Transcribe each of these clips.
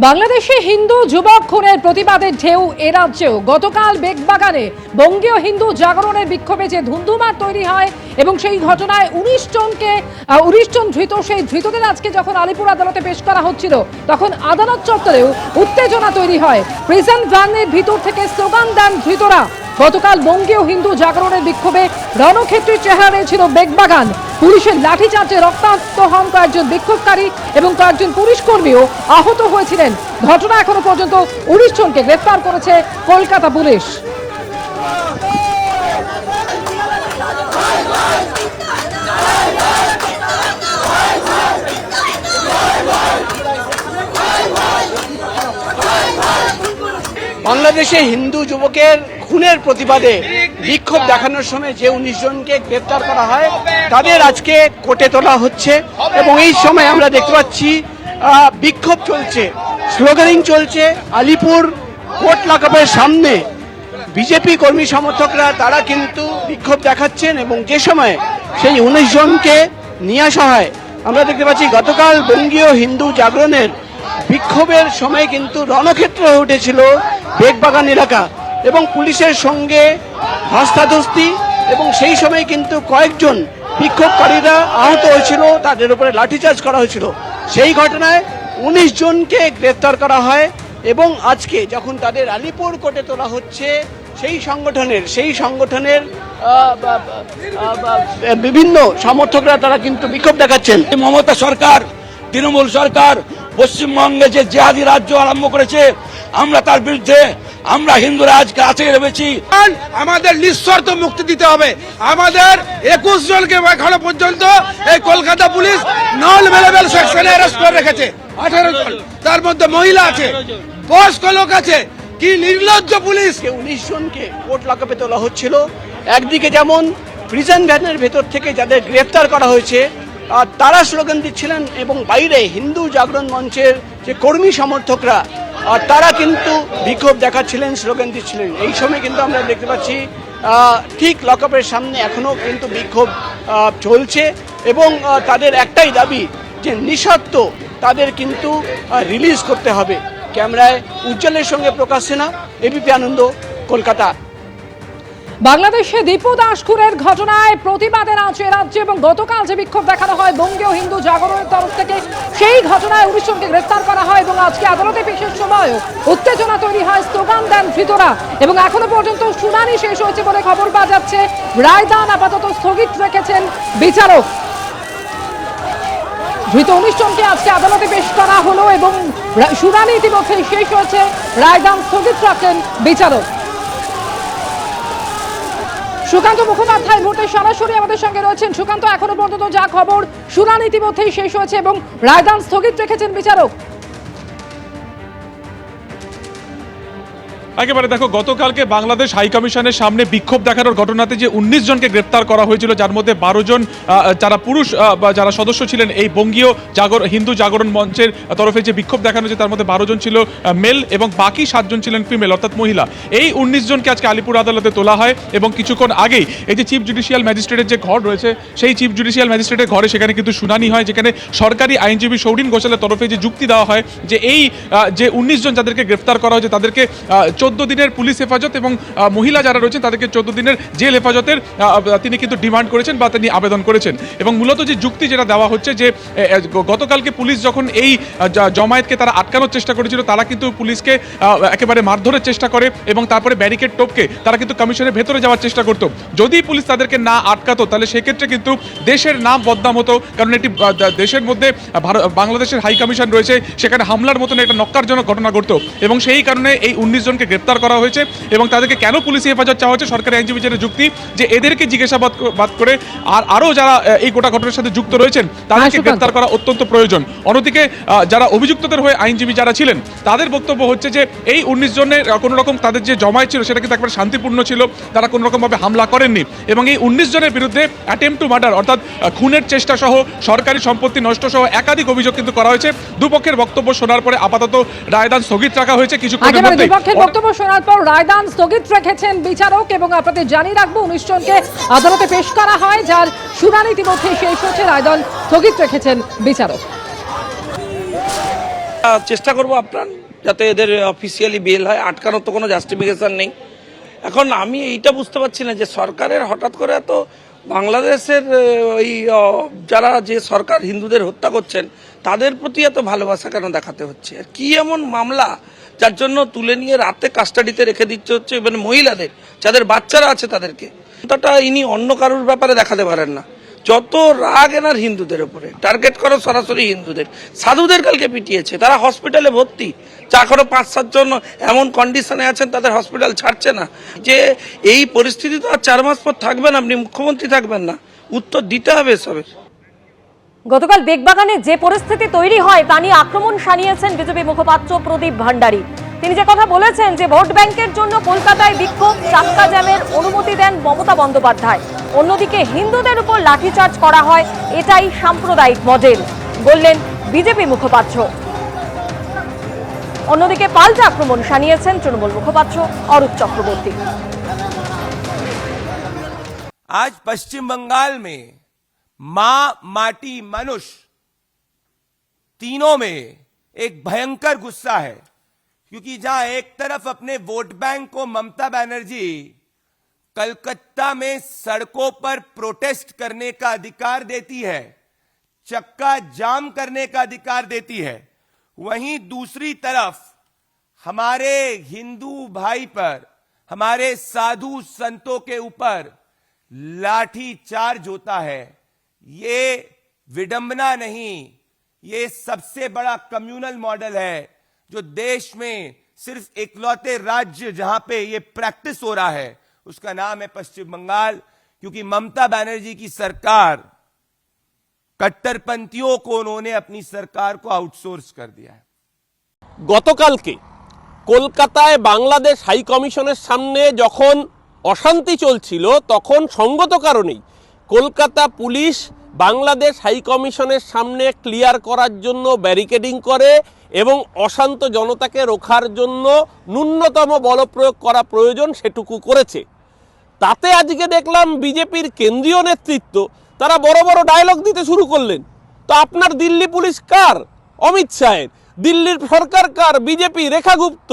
বাংলাদেশে হিন্দু যুবক খুনের প্রতিবাদের ঢেউ এ রাজ্যেও গতকাল বেগবাগানে বঙ্গীয় হিন্দু জাগরণের বিক্ষোভে যে ধুন্ধুমার তৈরি হয় এবং সেই ঘটনায় ১৯ জন ধৃত, সেই ধৃতদের আজকে যখন আলিপুর আদালতে পেশ করা হচ্ছিল তখন আদালত চত্বরেও উত্তেজনা তৈরি হয়। প্রিজন ভ্যানের ভিতর থেকে স্লোগান দেন ধৃতরা। গতকাল বঙ্গীয় হিন্দু জাগরণের বিক্ষোভে রণক্ষেত্রের চেহারা ছিল বেগবাগান। পুলিশের লাঠিচার্জে রক্তাক্ত হন কয়েকজন বিক্ষোভকারী এবং কয়েকজন পুলিশ কর্মীও আহত হয়েছিলেন। ঘটনা এখনো পর্যন্ত ১৯ জনকে গ্রেফতার করেছে কলকাতা পুলিশ। বাংলাদেশে হিন্দু যুবকের খুনের প্রতিবাদে বিক্ষোভ দেখানোর সময় যে ১৯ জনকে গ্রেফতার করা হয় তাদের আজকে কোর্টে তোলা হচ্ছে এবং এই সময় আমরা দেখতে পাচ্ছি বিক্ষোভ চলছে, স্লোগানিং চলছে। আলিপুর কোর্ট লকআপের সামনে বিজেপি কর্মী সমর্থকরা তারা কিন্তু বিক্ষোভ দেখাচ্ছেন এবং যে সময় সেই ১৯ জনকে নিয়ে আসা হয় আমরা দেখতে পাচ্ছি গতকাল বঙ্গীয় হিন্দু জাগরণের বিক্ষোভের সময় কিন্তু রণক্ষেত্র হয়ে উঠেছিল বেগবাগান এলাকা এবং পুলিশের সঙ্গে ধস্তাধস্তি এবং সেই সময় কিন্তু কয়েকজন বিক্ষোভকারীরা আহত হয়েছিল, তাদের উপরে লাঠিচার্জ করা হয়েছিল। সেই ঘটনায় ১৯ জনকে গ্রেফতার করা হয় এবং আজকে যখন তাদের আলিপুর কোর্টে তোলা হচ্ছে সেই সংগঠনের বিভিন্ন সমর্থকরা তারা কিন্তু বিক্ষোভ দেখাচ্ছেন। মমতা সরকার, তৃণমূল সরকার পশ্চিমবঙ্গে যে জিহাদি রাজ্য আরম্ভ করেছে আমরা তার বিরুদ্ধে আমরা হিন্দুরা আজকে আছে ভেবেছি। আমাদের নিঃশর্ত মুক্তি দিতে হবে। আমাদের ২১ জনকে এখনো পর্যন্ত এই কলকাতা পুলিশ নন অ্যাভেলেবল সেকশনে অ্যারেস্ট করে রেখেছে। ১৮ জন, তার মধ্যে মহিলা আছে, বয়স্ক লোক আছে। কি নির্লজ্জ পুলিশ! ১৯ জনকে কোর্ট লকআপে তোলা হচ্ছিল। একদিকে যেমন প্রিজন ভ্যানের ভেতর থেকে যাদের গ্রেফতার করা হয়েছে তারা স্লোগান দিচ্ছিলেন এবং বাইরে হিন্দু জাগরণ মঞ্চের যে কর্মী সমর্থকরা তারা কিন্তু বিক্ষোভ দেখাচ্ছিলেন, স্লোগান দিচ্ছিলেন। এই সময় কিন্তু আমরা দেখতে পাচ্ছি ঠিক লকআপের সামনে এখনো কিন্তু বিক্ষোভ চলছে এবং তাদের একটাই দাবি যে নিঃশর্ত তাদের কিন্তু রিলিজ করতে হবে। ক্যামেরায় উজ্জ্বলের সঙ্গে প্রকাশ সেনা, এবিপি আনন্দ, কলকাতা। বাংলাদেশে দীপু দাস খুনের ঘটনায় প্রতিবাদের আঁচে রাজ্যে এবং গতকাল যে বিক্ষোভ দেখানো হয় বঙ্গীয় হিন্দু জাগরণের তরফ থেকে সেই ঘটনায় ১৯ জনকে গ্রেফতার করা হয় এবং আজকে আদালতে পেশের সময়ও উত্তেজনা তৈরি হয়, স্লোগান দেন ধৃতরা এবং এখনো পর্যন্ত শুনানি শেষ হয়েছে বলে খবর পাওয়া যাচ্ছে। রায়দান আপাতত স্থগিত রেখেছেন বিচারক। ধৃত ১৯ জনকে আজকে আদালতে পেশ করা হলো এবং শুনানি ইতিমধ্যে শেষ হয়েছে, রায়দান স্থগিত রাখেন বিচারক। সুকান্ত মুখোপাধ্যায় মুহূর্তে সরাসরি আমাদের সঙ্গে রয়েছেন। সুকান্ত, এখনো পর্যন্ত যা খবর, শুনানি ইতিমধ্যেই শেষ হয়েছে এবং রায়দান স্থগিত রেখেছেন বিচারক। একেবারে দেখো, গতকালকে বাংলাদেশ হাই কমিশনের সামনে বিক্ষোভ দেখানোর ঘটনাতে যে ১৯ জনকে গ্রেপ্তার করা হয়েছিল, যার মধ্যে ১২ জন যারা পুরুষ বা যারা সদস্য ছিলেন এই বঙ্গীয় হিন্দু জাগরণ মঞ্চের তরফে যে বিক্ষোভ দেখানো হয়েছে তার মধ্যে ১২ জন ছিল মেল এবং বাকি ৭ জন ছিলেন ফিমেল অর্থাৎ মহিলা। এই ১৯ জনকে আজকে আলিপুর আদালতে তোলা হয় এবং কিছুক্ষণ আগেই এই যে চিফ জুডিশিয়াল ম্যাজিস্ট্রেটের যে ঘর রয়েছে সেই চিফ জুডিশিয়াল ম্যাজিস্ট্রেটের ঘরে সেখানে কিন্তু শুনানি হয়, যেখানে সরকারি আইনজীবী সৌরিন ঘোষালের তরফে যে যুক্তি দেওয়া হয় যে এই যে ১৯ জন যাদেরকে গ্রেপ্তার করা হয়েছে তাদেরকে ১৪ দিনের পুলিশ হেফাজত এবং মহিলা যারা রয়েছেন তাদেরকে ১৪ দিনের জেল হেফাজতের তিনি কিন্তু ডিমান্ড করেছেন বা তিনি আবেদন করেছেন। এবং মূলত যে যুক্তি যেটা দেওয়া হচ্ছে যে গতকালকে পুলিশ যখন এই জমায়েতকে তারা আটকানোর চেষ্টা করেছিল তারা কিন্তু পুলিশকে একেবারে মারধরের চেষ্টা করে এবং তারপরে ব্যারিকেড টপকে তারা কিন্তু কমিশনের ভেতরে যাওয়ার চেষ্টা করতো। যদি পুলিশ তাদেরকে না আটকাতো তাহলে সেক্ষেত্রে কিন্তু দেশের নাম বদনাম হতো, কারণ এটি দেশের মধ্যে বাংলাদেশের হাই কমিশন রয়েছে, সেখানে হামলার মতন একটা নক্কারজনক ঘটনা ঘটতো এবং সেই কারণে এই ১৯ জনকে গ্রেপ্তার করা হয়েছে এবং তাদেরকে কেন পুলিশি হেফাজত চাওয়া হচ্ছে, সরকারি আইনজীবীদের যুক্তি যে এদেরকে জিজ্ঞাসাবাদ করে আরও যারা এই গোটা ঘটনার সাথে যুক্ত রয়েছেন তাদেরকে গ্রেপ্তার করা অত্যন্ত প্রয়োজন। অন্যদিকে যারা অভিযুক্তদের হয়ে আইনজীবী যারা ছিলেন তাদের বক্তব্য হচ্ছে যে এই ১৯ জনের কোনো রকম তাদের যে জমায়েত ছিল সেটা কিন্তু একবার শান্তিপূর্ণ ছিল, তারা কোনো রকমভাবে হামলা করেননি এবং এই ১৯ জনের বিরুদ্ধে অ্যাটেম্প টু মার্ডার অর্থাৎ খুনের চেষ্টা সহ সরকারি সম্পত্তি নষ্ট সহ একাধিক অভিযোগ কিন্তু করা হয়েছে। দুপক্ষের বক্তব্য শোনার পরে আপাতত রায়দান স্থগিত রাখা হয়েছে। কিছুক্ষণের মধ্যে দুপক্ষের বক্তব্য শোনার পর রায়দান স্থগিত রেখেছেন বিচারক এবং আপনাদের জানিয়ে রাখবো ১৯ জনকে আদালতে পেশ করা হয়, যার শুনানি ইতিমধ্যে শেষ হচ্ছে, রায়দান স্থগিত রেখেছেন বিচারক। চেষ্টা করব আপনার যাতে এদের অফিসিয়ালি বেল হয়, আটকানোর তো কোনো জাস্টিফিকেশন নেই। এখন আমি এইটা বুঝতে পারছি না যে সরকারের হঠাৎ করে এত বাংলাদেশের ওই যারা যে সরকার হিন্দুদের হত্যা করছেন তাদের প্রতি এত ভালোবাসা কেন দেখাতে হচ্ছে? কি এমন মামলা যার জন্য তুলে নিয়ে রাতে কাস্টাডিতে রেখে দিচ্ছে হচ্ছে, মানে মহিলাদের যাদের বাচ্চারা আছে তাদেরকে? তাটা ইনি অন্য কারোর ব্যাপারে দেখাতে পারেন না। যত রাগ এনার হিন্দুদের উপরে, টার্গেট করো সরাসরি হিন্দুদের। সাধুদের কালকে পিটিয়েছে, তারা হসপিটালে ভর্তি, যা করো 5-7 জন এমন কন্ডিশনে আছেন তাদের হসপিটাল ছাড়ছে না। যে এই পরিস্থিতি তো আর 4 মাস পর থাকবেন, আপনি মুখ্যমন্ত্রী থাকবেন না, উত্তর দিতে হবে এসবের। গতকাল বেগবাগানে যে পরিস্থিতি তৈরি হয় তা নিয়ে আক্রমণ শানিয়েছেন বিজেপি মুখপাত্র প্রদীপ ভান্ডারী। তিনি যে কথা বলেছেন যে ভোট ব্যাংকের জন্য কলকাতায় বিক্ষোভ, চাক্কা জ্যামের অনুমতি দেন মমতা বন্দ্যোপাধ্যায়, অন্যদিকে হিন্দুদের উপর লাঠিচার্জ করা হয়, এটাই সাম্প্রদায়িক মডেল বললেন বিজেপি মুখপাত্র। অন্যদিকে পাল্টা আক্রমণ শানিয়েছেন তৃণমূল মুখপাত্র অরূপ চক্রবর্তী। आज पश्चिम बंगाल में मां, माटी, मनुष्य तीनों में एक भयंकर गुस्सा है, क्योंकि जहां एक तरफ अपने वोट बैंक को ममता बनर्जी कलकत्ता में सड़कों पर प्रोटेस्ट करने का अधिकार देती है, चक्का जाम करने का अधिकार देती है, वहीं दूसरी तरफ हमारे हिंदू भाई पर, हमारे साधु संतों के ऊपर लाठी चार्ज होता है। ये विडंबना नहीं, ये सबसे बड़ा कम्युनल मॉडल है जो देश में सिर्फ इकलौते राज्य जहां पे ये प्रैक्टिस हो रहा है उसका नाम है पश्चिम बंगाल। क्योंकि ममता बनर्जी की सरकार, कट्टरपंथियों को उन्होंने अपनी सरकार को आउटसोर्स कर दिया है। গতকালকে কলকাতায় বাংলাদেশ হাই কমিশনের সামনে যখন অশান্তি চলছিল তখন সঙ্গত কারণেই কলকাতা পুলিশ বাংলাদেশ হাই কমিশনের সামনে ক্লিয়ার করার জন্য ব্যারিকেডিং করে এবং অশান্ত জনতাকে রোখার জন্য ন্যূনতম বল প্রয়োগ করা প্রয়োজন সেটুকু করেছে। তাতে আজকে দেখলাম বিজেপির কেন্দ্রীয় নেতৃত্ব তারা বড় বড় ডায়লগ দিতে শুরু করলেন। তো আপনার দিল্লি পুলিশ কার? অমিত শাহের। দিল্লির সরকার কার? বিজেপি, রেখা গুপ্ত।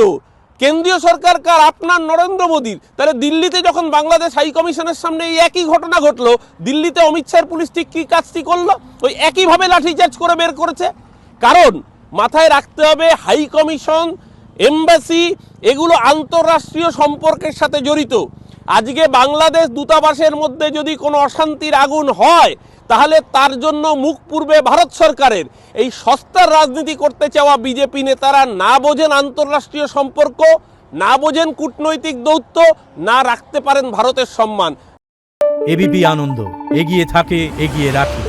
কেন্দ্রীয় সরকার কার? আপনার নরেন্দ্র মোদীর। তাহলে দিল্লিতে যখন বাংলাদেশ হাই কমিশনের সামনে এই একই ঘটনা ঘটলো, দিল্লিতে অমিত শাহের পুলিশ ঠিক কী কাজটি করলো? ওই একইভাবে লাঠিচার্জ করে বের করেছে। কারণ মাথায় রাখতে হবে হাই কমিশন, এমবাসি এগুলো আন্তঃরাষ্ট্রীয় সম্পর্কের সাথে জড়িত। আজকে বাংলাদেশ দূতাবাসের মধ্যে যদি কোনো অশান্তির আগুন হয় তাহলে তার জন্য মুখ পূর্বে ভারত সরকারের। এই সস্তার রাজনীতি করতে চাওয়া বিজেপি নেতারা না বোঝেন আন্তঃরাষ্ট্রীয় সম্পর্ক, না বোঝেন কূটনৈতিক দৌত্য, না রাখতে পারেন ভারতের সম্মান। এবিপি আনন্দ, এগিয়ে থাকে, এগিয়ে রাখে।